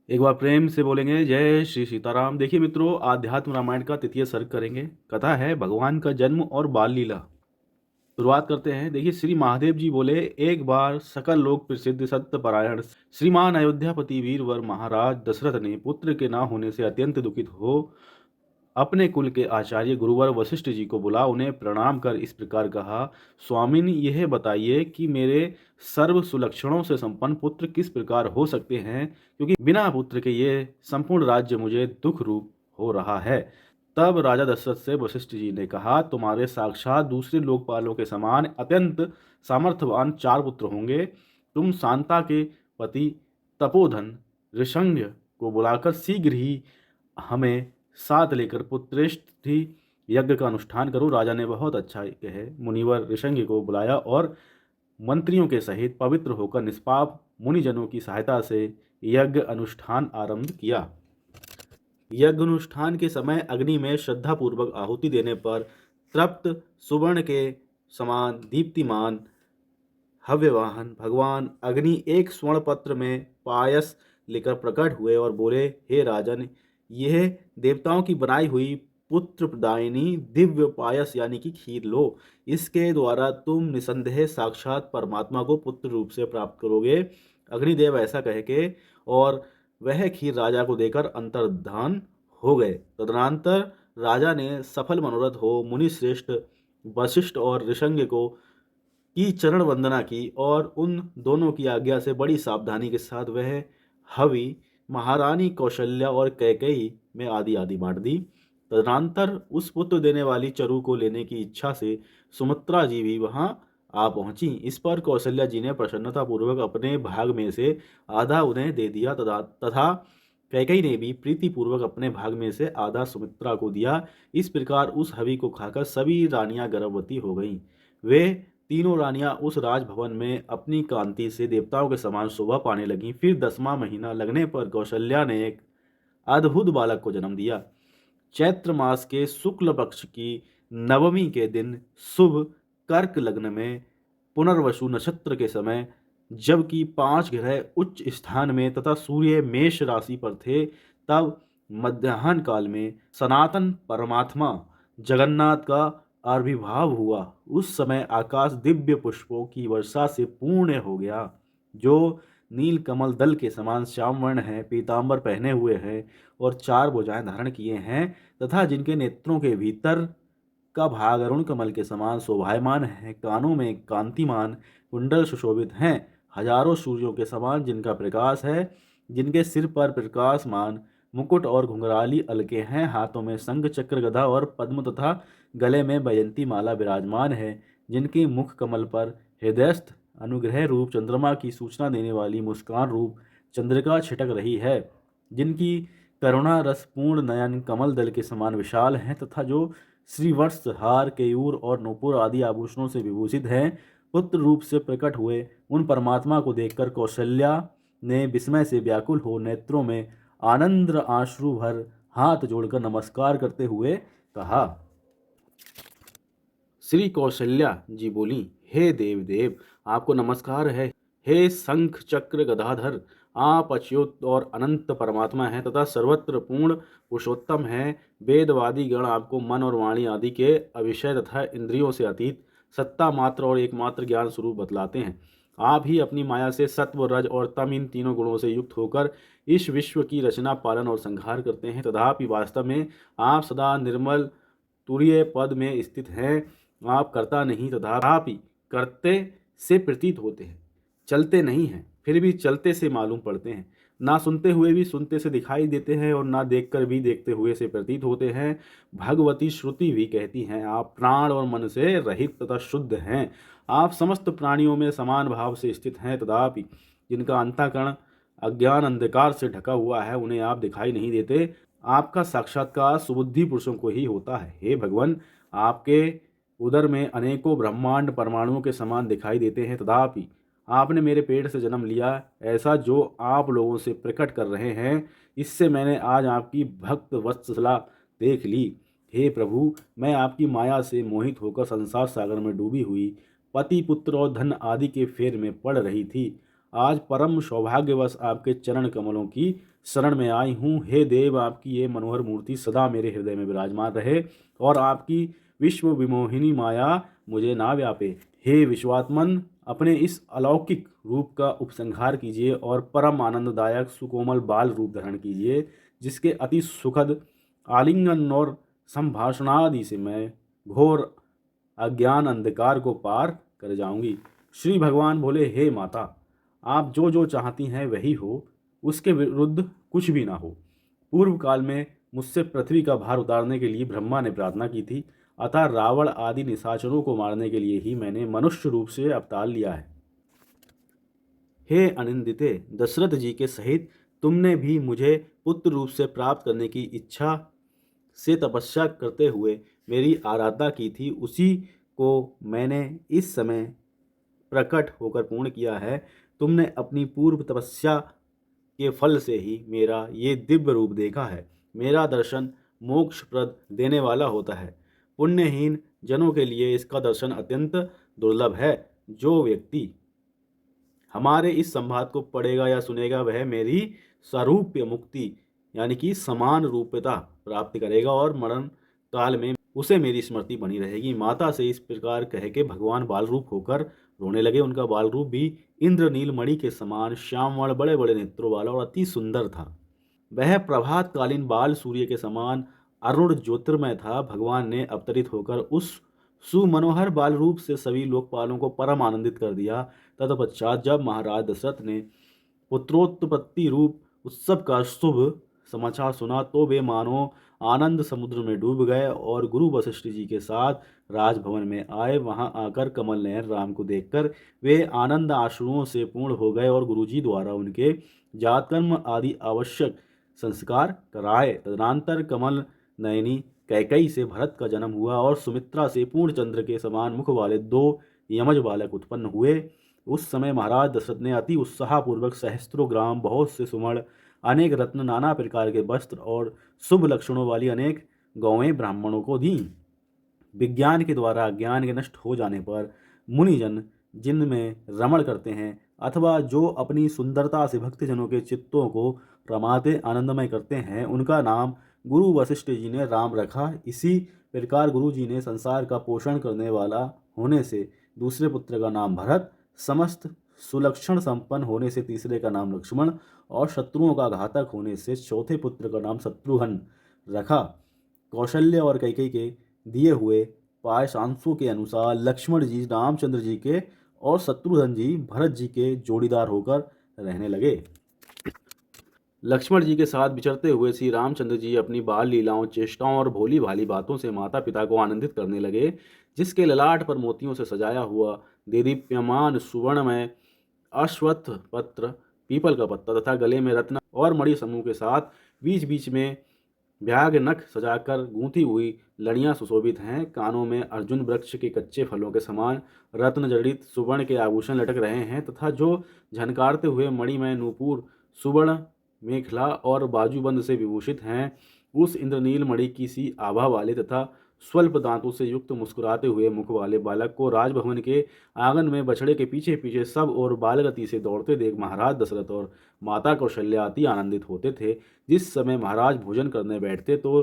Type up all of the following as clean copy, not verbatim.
एक बार प्रेम से बोलेंगे जय श्री सीताराम। देखिए मित्रों, आध्यात्म रामायण का तृतीय सर्ग करेंगे। कथा है भगवान का जन्म और बाल लीला। शुरुआत करते हैं। देखिए, श्री महादेव जी बोले, एक बार सकल लोक प्रसिद्ध सत्यपरायण श्रीमान अयोध्यापति वीरवर महाराज दशरथ ने पुत्र के न होने से अत्यंत दुखित हो अपने कुल के आचार्य गुरुवर वशिष्ठ जी को बुला उन्हें प्रणाम कर इस प्रकार कहा, स्वामिन, यह बताइए कि मेरे सर्व सुलक्षणों से संपन्न पुत्र किस प्रकार हो सकते हैं, क्योंकि बिना पुत्र के ये संपूर्ण राज्य मुझे दुख रूप हो रहा है। तब राजा दशरथ से वशिष्ठ जी ने कहा, तुम्हारे साक्षात दूसरे लोकपालों के समान अत्यंत सामर्थ्यवान चार पुत्र होंगे। तुम शांता के पति तपोधन ऋषंग को बुलाकर शीघ्र ही हमें साथ लेकर पुत्रेष्ठि यज्ञ का अनुष्ठान करो। राजा ने बहुत अच्छा कहे मुनिवर ऋषंग को बुलाया और मंत्रियों के सहित पवित्र होकर निष्पाप मुनिजनों की सहायता से यज्ञ अनुष्ठान आरंभ किया। यज्ञ अनुष्ठान के समय अग्नि में श्रद्धापूर्वक आहुति देने पर तृप्त सुवर्ण के समान दीप्तिमान हव्यवाहन भगवान अग्नि एक स्वर्ण पत्र में पायस लेकर प्रकट हुए और बोले, हे राजन, यह देवताओं की बनाई हुई पुत्र प्रदायिनी दिव्य पायस यानी कि खीर लो। इसके द्वारा तुम निसंदेह साक्षात परमात्मा को पुत्र रूप से प्राप्त करोगे। अग्निदेव ऐसा कह के और वह खीर राजा को देकर अंतर्धान हो गए। तदनंतर राजा ने सफल मनोरथ हो मुनि श्रेष्ठ वशिष्ठ और ऋषंग को की चरण वंदना की और उन दोनों की आज्ञा से बड़ी सावधानी के साथ वह हवि महारानी कौशल्या और कैकेयी में आदि आदि बांट दी। तदनंतर उस पुत्र देने वाली चरु को लेने की इच्छा से सुमित्रा जी भी वहां आ पहुंची। इस पर कौशल्या जी ने प्रसन्नता पूर्वक अपने भाग में से आधा उन्हें दे दिया तथा कैकेयी ने भी प्रीति पूर्वक अपने भाग में से आधा सुमित्रा को दिया। इस प्रकार उस हवि को खाकर सभी रानियां गर्भवती हो गईं। वे तीनों रानियां उस राजभवन में अपनी कांति से देवताओं के समान शोभा पाने लगीं। फिर 10वां महीना लगने पर कौशल्या ने एक अद्भुत बालक को जन्म दिया। चैत्र मास के शुक्ल पक्ष की नवमी के दिन शुभ कर्क लग्न में पुनर्वसु नक्षत्र के समय, जबकि 5 ग्रह उच्च स्थान में तथा सूर्य मेष राशि पर थे, तब मध्याह्न काल में सनातन परमात्मा जगन्नाथ का आविर्भाव हुआ। उस समय आकाश दिव्य पुष्पों की वर्षा से पूर्ण हो गया। जो नील कमल दल के समान श्याम वर्ण है, पीतांबर पहने हुए हैं और 4 भुजाएं धारण किए हैं तथा जिनके नेत्रों के भीतर का भाग अरुण कमल के समान शोभायमान है, कानों में कांतिमान कुंडल सुशोभित हैं, हजारों सूर्यों के समान जिनका प्रकाश है, जिनके सिर पर प्रकाशमान मुकुट और घुंघराली अलके हैं, हाथों में शंख चक्र गदा और पद्म तथा गले में वैजंती माला विराजमान है, जिनकी मुख कमल पर हृदयस्थ अनुग्रह रूप चंद्रमा की सूचना देने वाली मुस्कान रूप चंद्रिका छिटक रही है, जिनकी करुणा रस पूर्ण नयन कमल दल के समान विशाल हैं तथा जो श्रीवत्स हार केयूर और नूपुर आदि आभूषणों से विभूषित हैं, पुत्र रूप से प्रकट हुए उन परमात्मा को देखकर कौशल्या ने विस्मय से व्याकुल हो नेत्रों में आनंद आश्रु भर हाथ जोड़कर नमस्कार करते हुए कहा। श्री कौशल्या जी बोली, हे देव देव, आपको नमस्कार है। हे शंख चक्र गदाधर, आप अच्युत और अनंत परमात्मा हैं तथा सर्वत्र पूर्ण पुरुषोत्तम हैं। वेदवादी गण आपको मन और वाणी आदि के अविषय तथा इंद्रियों से अतीत सत्ता मात्र और एकमात्र ज्ञान स्वरूप बतलाते हैं। आप ही अपनी माया से सत्व रज और तम इन तीनों गुणों से युक्त होकर इस विश्व की रचना पालन और संहार करते हैं। तथापि वास्तव में आप सदा निर्मल तुरीय पद में स्थित हैं। आप करता नहीं तथापि करते से प्रतीत होते हैं, चलते नहीं हैं फिर भी चलते से मालूम पड़ते हैं, ना सुनते हुए भी सुनते से दिखाई देते हैं और ना देखकर भी देखते हुए से प्रतीत होते हैं। भगवती श्रुति भी कहती हैं, आप प्राण और मन से रहित तथा शुद्ध हैं। आप समस्त प्राणियों में समान भाव से स्थित हैं, तथापि जिनका अंतःकरण अज्ञान अंधकार से ढका हुआ है उन्हें आप दिखाई नहीं देते। आपका साक्षात्कार सुबुद्धि पुरुषों को ही होता है। हे भगवान, आपके उदर में अनेकों ब्रह्मांड परमाणुओं के समान दिखाई देते हैं, तथापि आपने मेरे पेट से जन्म लिया, ऐसा जो आप लोगों से प्रकट कर रहे हैं, इससे मैंने आज आपकी भक्त वत्सला देख ली। हे प्रभु, मैं आपकी माया से मोहित होकर संसार सागर में डूबी हुई पति पुत्र और धन आदि के फेर में पड़ रही थी। आज परम सौभाग्यवश आपके चरण कमलों की शरण में आई हूँ। हे देव, आपकी ये मनोहर मूर्ति सदा मेरे हृदय में विराजमान रहे और आपकी विश्व विमोहिनी माया मुझे ना व्यापे। हे विश्वात्मन, अपने इस अलौकिक रूप का उपसंहार कीजिए और परम आनंददायक सुकोमल बाल रूप धारण कीजिए, जिसके अति सुखद आलिंगन और संभाषणादि से मैं घोर अज्ञान अंधकार को पार कर जाऊंगी। श्री भगवान बोले, हे माता, आप जो जो चाहती हैं वही हो, उसके विरुद्ध कुछ भी ना हो। पूर्व काल में मुझसे पृथ्वी का भार उतारने के लिए ब्रह्मा ने प्रार्थना की थी, अतः रावण आदि निशाचरों को मारने के लिए ही मैंने मनुष्य रूप से अवतार लिया है। हे अनिंदिते, दशरथ जी के सहित तुमने भी मुझे पुत्र रूप से प्राप्त करने की इच्छा से तपस्या करते हुए मेरी आराधना की थी, उसी को मैंने इस समय प्रकट होकर पूर्ण किया है। तुमने अपनी पूर्व तपस्या के फल से ही मेरा ये दिव्य रूप देखा है। मेरा दर्शन मोक्षप्रद देने वाला होता है। पुण्यहीन जनों के लिए इसका दर्शन अत्यंत दुर्लभ है। जो व्यक्ति हमारे इस संवाद को पढ़ेगा या सुनेगा वह मेरी सारूप्य मुक्ति यानी कि समान रूपता प्राप्त करेगा और मरण काल में उसे मेरी स्मृति बनी रहेगी। माता से इस प्रकार कह के भगवान बाल रूप होकर रोने लगे। उनका बाल रूप भी इंद्रनील मणि के समान श्यामवर्ण बड़े बड़े नेत्रों वाला और अति सुंदर था। वह प्रभातकालीन बाल सूर्य के समान अरुण ज्योतिर्मय था। भगवान ने अवतरित होकर उस सुमनोहर बाल रूप से सभी लोकपालों को परम आनंदित कर दिया। तत्पश्चात जब महाराज दशरथ ने पुत्रोत्पत्ति रूप उत्सव का शुभ समाचार सुना तो वे मानो आनंद समुद्र में डूब गए और गुरु वशिष्ठ जी के साथ राजभवन में आए। वहां आकर कमल नयन राम को देखकर वे आनंद आश्रुओं से पूर्ण हो गए और गुरुजी द्वारा उनके जातकर्म आदि आवश्यक संस्कार कराए। तदनंतर कमल नयनी कैकई से भरत का जन्म हुआ और सुमित्रा से पूर्णचंद्र के समान मुख वाले 2 यमज बालक उत्पन्न हुए। उस समय महाराज दशरथ ने अति उत्साहपूर्वक सहस्त्रों ग्राम, बहुत से सुवर्ण, अनेक रत्न, नाना प्रकार के वस्त्र और शुभ लक्षणों वाली अनेक गौएं ब्राह्मणों को दी। विज्ञान के द्वारा अज्ञान के नष्ट हो जाने पर मुनिजन जिनमें रमण करते हैं अथवा जो अपनी सुंदरता से भक्तजनों के चित्तों को रमाते आनंदमय करते हैं, उनका नाम गुरु वशिष्ठ जी ने राम रखा। इसी प्रकार गुरु जी ने संसार का पोषण करने वाला होने से दूसरे पुत्र का नाम भरत, समस्त सुलक्षण संपन्न होने से तीसरे का नाम लक्ष्मण और शत्रुओं का घातक होने से चौथे पुत्र का नाम शत्रुघ्न रखा। कौशल्य और कैकेयी के दिए हुए पायसांसों के अनुसार लक्ष्मण जी रामचंद्र जी के और शत्रुघ्न जी भरत जी के जोड़ीदार होकर रहने लगे। लक्ष्मण जी के साथ विचरते हुए श्री रामचंद्र जी अपनी बाल लीलाओं, चेष्टाओं और भोली भाली बातों से माता पिता को आनंदित करने लगे। जिसके ललाट पर मोतियों से सजाया हुआ देदीप्यमान सुवर्णमय अश्वत्थ पत्र, पीपल का पत्ता तथा गले में रत्न और मणि समूह के साथ बीच बीच में भ्याग नख सजाकर गूंथी हुई लड़ियां सुशोभित हैं। कानों में अर्जुन वृक्ष के कच्चे फलों के समान रत्न जड़ित सुवर्ण के आभूषण लटक रहे हैं तथा जो झनकारते हुए मणिमय नूपुर, सुवर्ण मेखला और बाजूबंद से विभूषित हैं। उस इंद्रनील मणि की सी आभा वाले तथा स्वल्प दांतों से युक्त मुस्कुराते हुए मुख वाले बालक को राजभवन के आंगन में बछड़े के पीछे पीछे सब और बालगति से दौड़ते देख महाराज दशरथ और माता कौशल्या अति आनंदित होते थे। जिस समय महाराज भोजन करने बैठते तो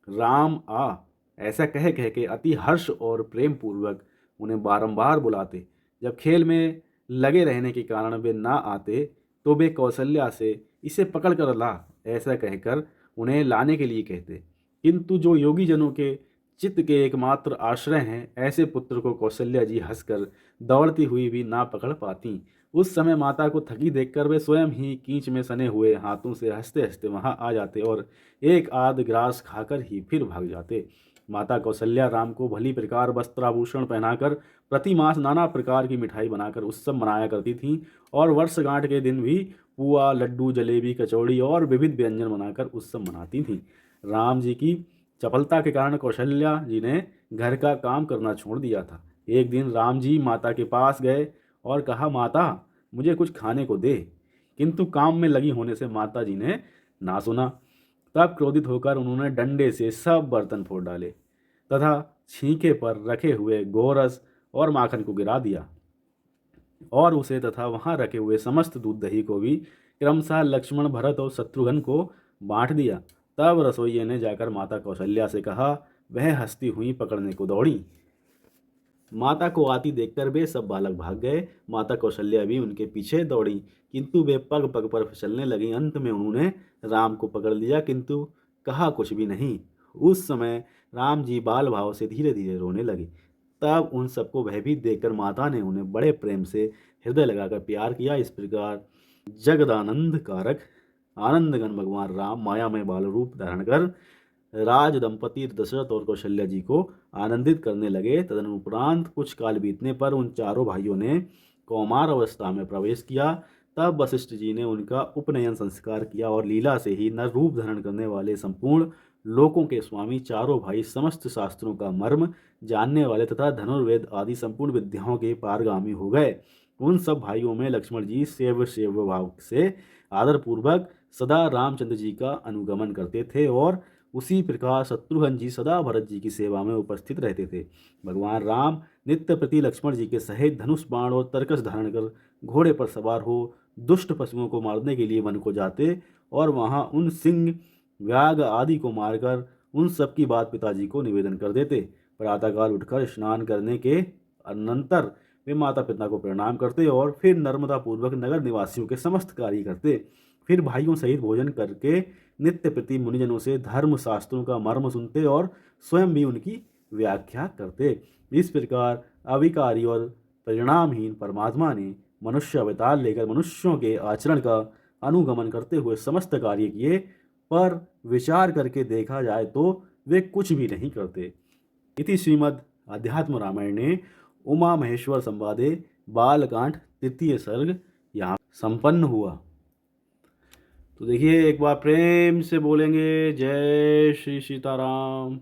राम आ ऐसा कह कह के अति हर्ष और प्रेम पूर्वक उन्हें बारंबार बुलाते। जब खेल में लगे रहने के कारण वे ना आते तो वे कौशल्या से इसे पकड़ कर ला ऐसा कहकर उन्हें लाने के लिए कहते। किंतु जो योगी जनों के चित्त के एकमात्र आश्रय हैं, ऐसे पुत्र को कौशल्या जी हंसकर दौड़ती हुई भी ना पकड़ पाती। उस समय माता को थकी देखकर वे स्वयं ही कींच में सने हुए हाथों से हंसते हंसते वहां आ जाते और एक आध ग्रास खाकर ही फिर भाग जाते। माता कौशल्या राम को भली प्रकार वस्त्राभूषण पहनाकर प्रति मास नाना प्रकार की मिठाई बनाकर उत्सव मनाया करती थीं और वर्षगांठ के दिन भी पुआ, लड्डू, जलेबी, कचौड़ी और विविध व्यंजन बनाकर उत्सव मनाती थीं। राम जी की चपलता के कारण कौशल्या जी ने घर का काम करना छोड़ दिया था। एक दिन राम जी माता के पास गए और कहा, माता मुझे कुछ खाने को दे। किंतु काम में लगी होने से माता जी ने ना सुना। तब क्रोधित होकर उन्होंने डंडे से सब बर्तन फोड़ डाले तथा छींके पर रखे हुए गोरस और माखन को गिरा दिया और उसे तथा वहां रखे हुए समस्त दूध दही को भी क्रमशः लक्ष्मण, भरत और शत्रुघ्न को बांट दिया। तब रसोइये ने जाकर माता कौशल्या से कहा। वह हंसती हुई पकड़ने को दौड़ी। माता को आती देखकर वे सब बालक भाग गए। माता कौशल्या भी उनके पीछे दौड़ी, किंतु वे पग पग पर फिसलने लगी। अंत में उन्होंने राम को पकड़ लिया, किंतु कहा कुछ भी नहीं। उस समय राम जी बाल भाव से धीरे धीरे रोने लगे। तब उन सबको भयभीत देखकर माता ने उन्हें बड़े प्रेम से हृदय लगाकर प्यार किया। इस प्रकार जगदानंद कारक आनंदगन भगवान राम मायामय बाल रूप धारण कर राज दंपति दशरथ और कौशल्या जी को आनंदित करने लगे। तदनुपरांत कुछ काल बीतने पर उन चारों भाइयों ने कौमार अवस्था में प्रवेश किया। तब वशिष्ठ जी ने उनका उपनयन संस्कार किया और लीला से ही नर रूप धारण करने वाले संपूर्ण लोकों के स्वामी चारों भाई समस्त शास्त्रों का मर्म जानने वाले तथा धनुर्वेद आदि संपूर्ण विद्याओं के पारगामी हो गए। उन सब भाइयों में लक्ष्मण जी सेव्य भाव से आदरपूर्वक सदा रामचंद्र जी का अनुगमन करते थे और उसी प्रकार शत्रुघ्न जी सदा भरत जी की सेवा में उपस्थित रहते थे। भगवान राम नित्य प्रति लक्ष्मण जी के सहित धनुष बाण और तरकस धारण कर घोड़े पर सवार हो दुष्ट पशुओं को मारने के लिए वन को जाते और वहां उन सिंह, व्याघ्र आदि को मारकर उन सब की बात पिताजी को निवेदन कर देते। प्रातःकाल उठकर स्नान करने के अनंतर वे माता पिता को प्रणाम करते और फिर नर्मदा पूर्वक नगर निवासियों के समस्त कार्य करते। फिर भाइयों सहित भोजन करके नित्य प्रति मुनिजनों से धर्म शास्त्रों का मर्म सुनते और स्वयं भी उनकी व्याख्या करते। इस प्रकार अविकारी और परिणामहीन परमात्मा ने मनुष्य अवतार लेकर मनुष्यों के आचरण का अनुगमन करते हुए समस्त कार्य किए, पर विचार करके देखा जाए तो वे कुछ भी नहीं करते। इति श्रीमद् अध्यात्म रामायणे उमा महेश्वर संवादे बालकांड तृतीय सर्ग यहाँ संपन्न हुआ। तो देखिए, एक बार प्रेम से बोलेंगे जय श्री सीताराम।